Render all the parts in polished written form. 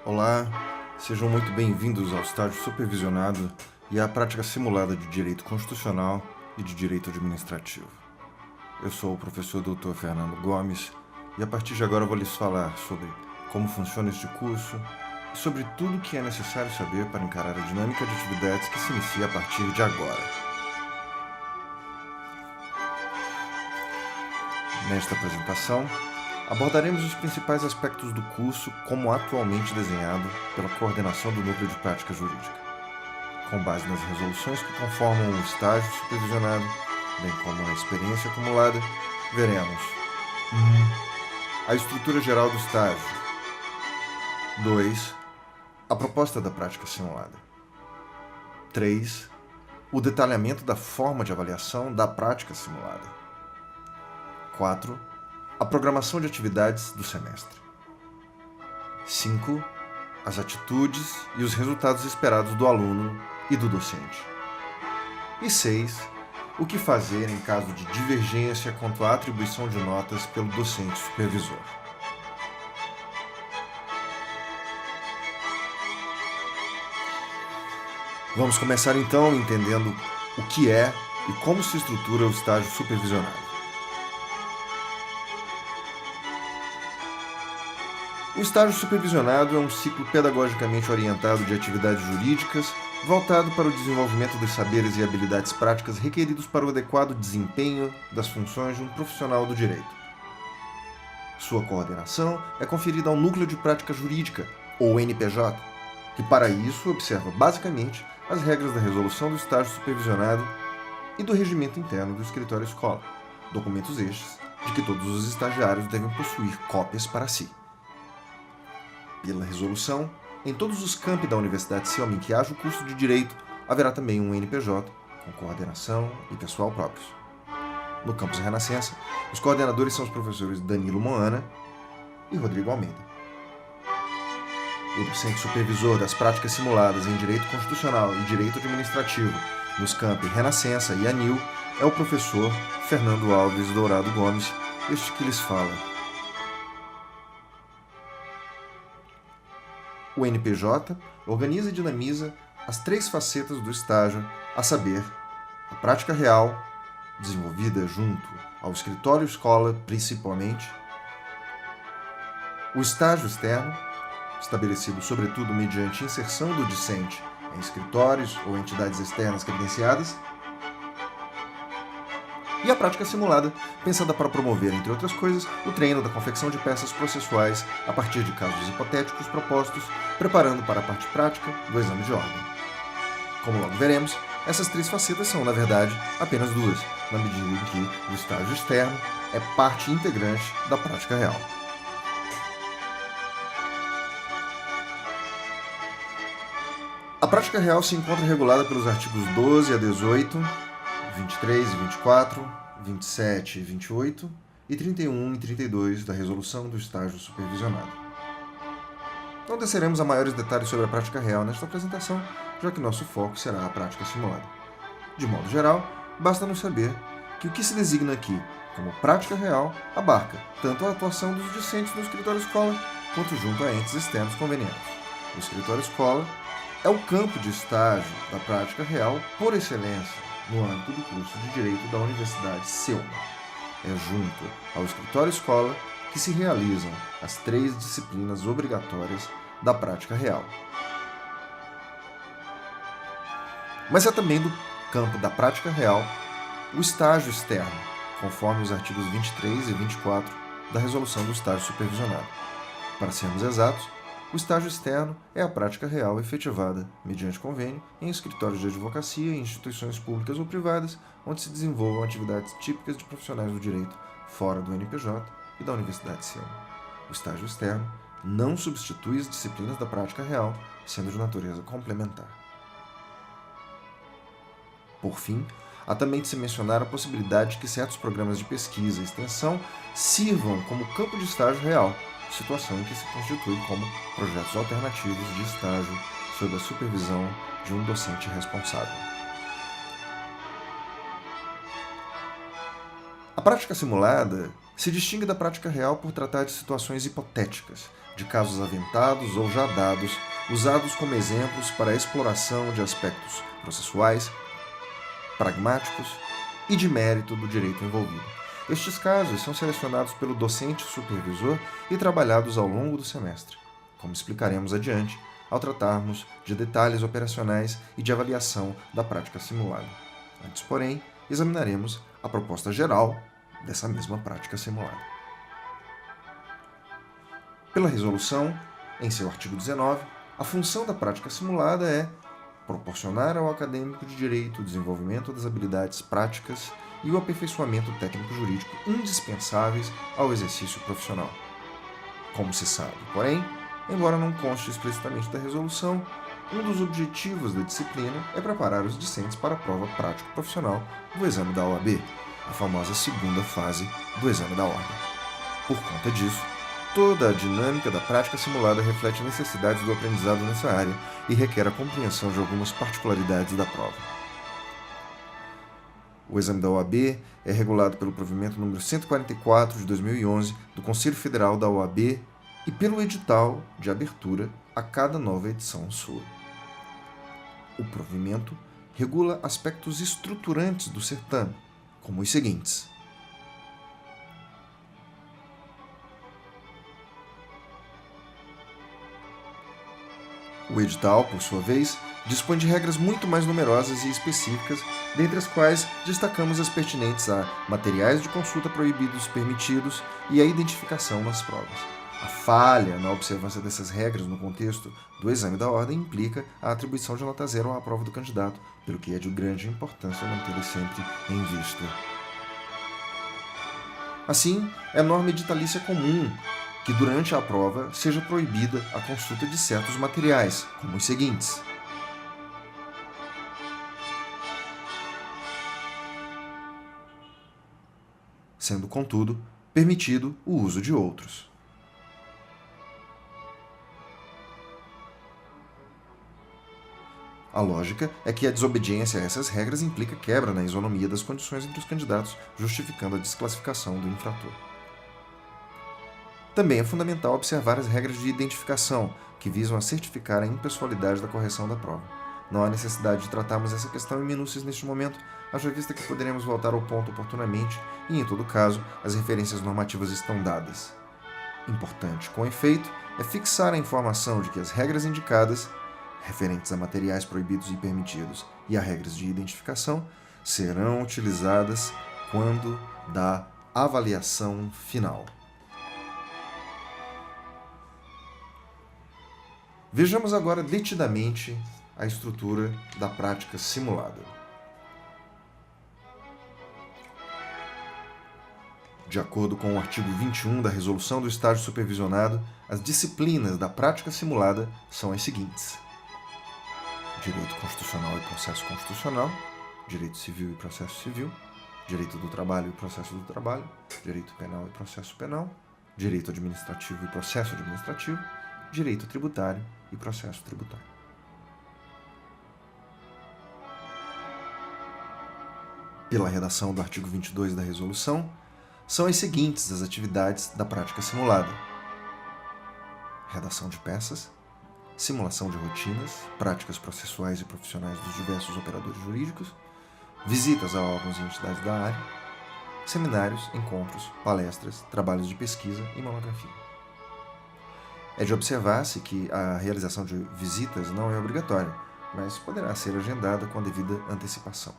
Olá, sejam muito bem-vindos ao estágio supervisionado e à prática simulada de Direito Constitucional e de Direito Administrativo. Eu sou o professor Dr. Fernando Gomes e a partir de agora vou lhes falar sobre como funciona este curso e sobre tudo o que é necessário saber para encarar a dinâmica de atividades que se inicia a partir de agora. Nesta apresentação, abordaremos os principais aspectos do curso como atualmente desenhado pela coordenação do Núcleo de Prática Jurídica, com base nas resoluções que conformam o estágio supervisionado, bem como na experiência acumulada. Veremos 1. A estrutura geral do estágio. 2. A proposta da prática simulada. 3. O detalhamento da forma de avaliação da prática simulada. 4. A programação de atividades do semestre. 5. As atitudes e os resultados esperados do aluno e do docente. E 6. O que fazer em caso de divergência quanto à atribuição de notas pelo docente supervisor. Vamos começar então entendendo o que é e como se estrutura o estágio supervisionado. O estágio supervisionado é um ciclo pedagogicamente orientado de atividades jurídicas voltado para o desenvolvimento dos saberes e habilidades práticas requeridos para o adequado desempenho das funções de um profissional do direito. Sua coordenação é conferida ao Núcleo de Prática Jurídica, ou NPJ, que para isso observa basicamente as regras da resolução do estágio supervisionado e do regimento interno do escritório-escola, documentos estes de que todos os estagiários devem possuir cópias para si. Pela resolução, em todos os campi da Universidade Selma em que haja o curso de Direito, haverá também um NPJ, com coordenação e pessoal próprios. No campus Renascença, os coordenadores são os professores Danilo Moana e Rodrigo Almeida. O docente supervisor das práticas simuladas em Direito Constitucional e Direito Administrativo nos campi Renascença e ANIL é o professor Fernando Alves Dourado Gomes, este que lhes fala. O NPJ organiza e dinamiza as 3 facetas do estágio, a saber, a prática real, desenvolvida junto ao escritório-escola principalmente, o estágio externo, estabelecido sobretudo mediante inserção do discente em escritórios ou entidades externas credenciadas, e a prática simulada, pensada para promover, entre outras coisas, o treino da confecção de peças processuais a partir de casos hipotéticos propostos, preparando para a parte prática do exame de ordem. Como logo veremos, essas 3 facetas são, na verdade, apenas 2, na medida em que o estágio externo é parte integrante da prática real. A prática real se encontra regulada pelos artigos 12 a 18, 23 e 24, 27 e 28 e 31 e 32 da resolução do estágio supervisionado. Não desceremos a maiores detalhes sobre a prática real nesta apresentação, já que nosso foco será a prática simulada. De modo geral, basta-nos saber que o que se designa aqui como prática real abarca tanto a atuação dos discentes no escritório-escola quanto junto a entes externos conveniados. O escritório-escola é o campo de estágio da prática real por excelência no âmbito do curso de Direito da Universidade Selma. É junto ao escritório-escola que se realizam as 3 disciplinas obrigatórias da prática real. Mas é também do campo da prática real o estágio externo, conforme os artigos 23 e 24 da resolução do estágio supervisionado. Para sermos exatos, o estágio externo é a prática real efetivada, mediante convênio, em escritórios de advocacia e instituições públicas ou privadas, onde se desenvolvam atividades típicas de profissionais do direito fora do NPJ e da Universidade Selma. O estágio externo não substitui as disciplinas da prática real, sendo de natureza complementar. Por fim, há também de se mencionar a possibilidade de que certos programas de pesquisa e extensão sirvam como campo de estágio real, situação em que se constitui como projetos alternativos de estágio sob a supervisão de um docente responsável. A prática simulada Se distingue da prática real por tratar de situações hipotéticas, de casos aventados ou já dados, usados como exemplos para a exploração de aspectos processuais, pragmáticos e de mérito do direito envolvido. Estes casos são selecionados pelo docente supervisor e trabalhados ao longo do semestre, como explicaremos adiante ao tratarmos de detalhes operacionais e de avaliação da prática simulada. Antes, porém, examinaremos a proposta geral dessa mesma prática simulada. Pela resolução, em seu artigo 19, a função da prática simulada é proporcionar ao acadêmico de direito o desenvolvimento das habilidades práticas e o aperfeiçoamento técnico-jurídico indispensáveis ao exercício profissional. Como se sabe, porém, embora não conste explicitamente da resolução, um dos objetivos da disciplina é preparar os discentes para a prova prático-profissional do exame da OAB, a famosa segunda fase do exame da ordem. Por conta disso, toda a dinâmica da prática simulada reflete necessidades do aprendizado nessa área e requer a compreensão de algumas particularidades da prova. O exame da OAB é regulado pelo provimento número 144 de 2011 do Conselho Federal da OAB e pelo edital de abertura a cada nova edição sua. O provimento regula aspectos estruturantes do certame, como os seguintes: o edital, por sua vez, dispõe de regras muito mais numerosas e específicas, dentre as quais destacamos as pertinentes a materiais de consulta proibidos permitidos e a identificação nas provas. A falha na observância dessas regras no contexto do exame da ordem implica a atribuição de nota zero à prova do candidato, pelo que é de grande importância mantê-las sempre em vista. Assim, é norma editalícia comum que durante a prova seja proibida a consulta de certos materiais, como os seguintes: sendo, contudo, permitido o uso de outros. A lógica é que a desobediência a essas regras implica quebra na isonomia das condições entre os candidatos, justificando a desclassificação do infrator. Também é fundamental observar as regras de identificação, que visam a certificar a impessoalidade da correção da prova. Não há necessidade de tratarmos essa questão em minúcias neste momento, haja vista que poderemos voltar ao ponto oportunamente e, em todo caso, as referências normativas estão dadas. Importante, com efeito, é fixar a informação de que as regras indicadas, referentes a materiais proibidos e permitidos e a regras de identificação, serão utilizadas quando da avaliação final. Vejamos agora detidamente a estrutura da prática simulada. De acordo com o artigo 21 da Resolução do Estágio Supervisionado, as disciplinas da prática simulada são as seguintes: Direito Constitucional e Processo Constitucional, Direito Civil e Processo Civil, Direito do Trabalho e Processo do Trabalho, Direito Penal e Processo Penal, Direito Administrativo e Processo Administrativo, Direito Tributário e Processo Tributário. Pela redação do artigo 22 da Resolução, são as seguintes as atividades da prática simulada: redação de peças, simulação de rotinas, práticas processuais e profissionais dos diversos operadores jurídicos, visitas a órgãos e entidades da área, seminários, encontros, palestras, trabalhos de pesquisa e monografia. É de observar-se que a realização de visitas não é obrigatória, mas poderá ser agendada com a devida antecipação.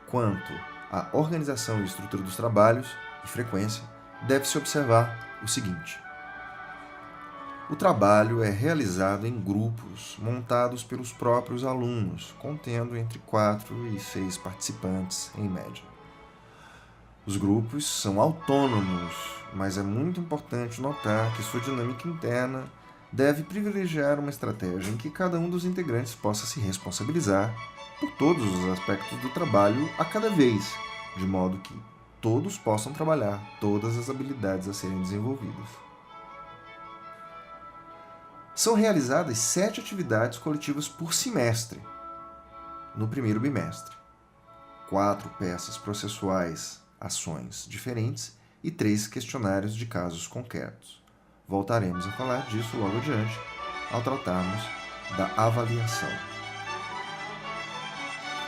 Quanto à organização e estrutura dos trabalhos e frequência, deve-se observar o seguinte: o trabalho é realizado em grupos montados pelos próprios alunos, contendo entre 4 e 6 participantes em média. Os grupos são autônomos, mas é muito importante notar que sua dinâmica interna deve privilegiar uma estratégia em que cada um dos integrantes possa se responsabilizar por todos os aspectos do trabalho a cada vez, de modo que todos possam trabalhar todas as habilidades a serem desenvolvidas. São realizadas 7 atividades coletivas por semestre, no primeiro bimestre. 4 peças processuais ações diferentes e 3 questionários de casos concretos. Voltaremos a falar disso logo adiante, ao tratarmos da avaliação.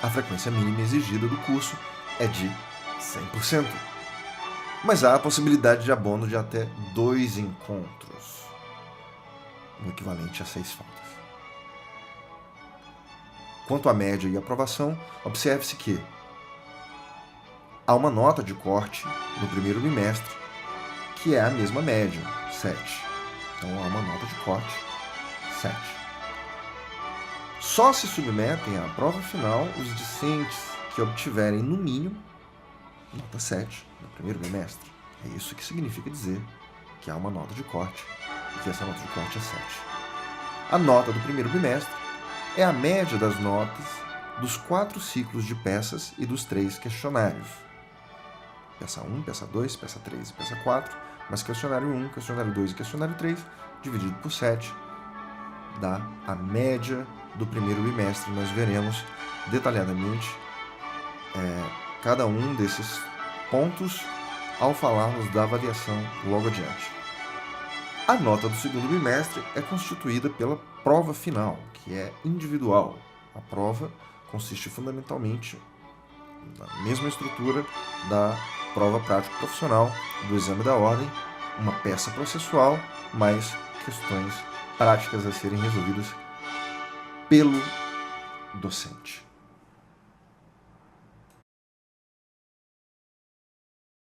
A frequência mínima exigida do curso é de 100%, mas há a possibilidade de abono de até 2 encontros, o equivalente a 6 faltas. Quanto à média e aprovação, observe-se que há uma nota de corte no primeiro bimestre, que é a mesma média, 7. Então há uma nota de corte, 7. Só se submetem à prova final os discentes que obtiverem, no mínimo, nota 7 no primeiro bimestre. É isso que significa dizer que há uma nota de corte e que essa nota de corte é 7. A nota do primeiro bimestre é a média das notas dos 4 ciclos de peças e dos 3 questionários. Peça 1, peça 2, peça 3 e peça 4, mas questionário 1, questionário 2 e questionário 3, dividido por 7, dá a média do primeiro bimestre. Nós veremos detalhadamente cada um desses pontos ao falarmos da avaliação logo adiante. A nota do segundo bimestre é constituída pela prova final, que é individual. A prova consiste fundamentalmente na mesma estrutura da prova prática profissional, do exame da ordem, uma peça processual, mais questões práticas a serem resolvidas pelo docente.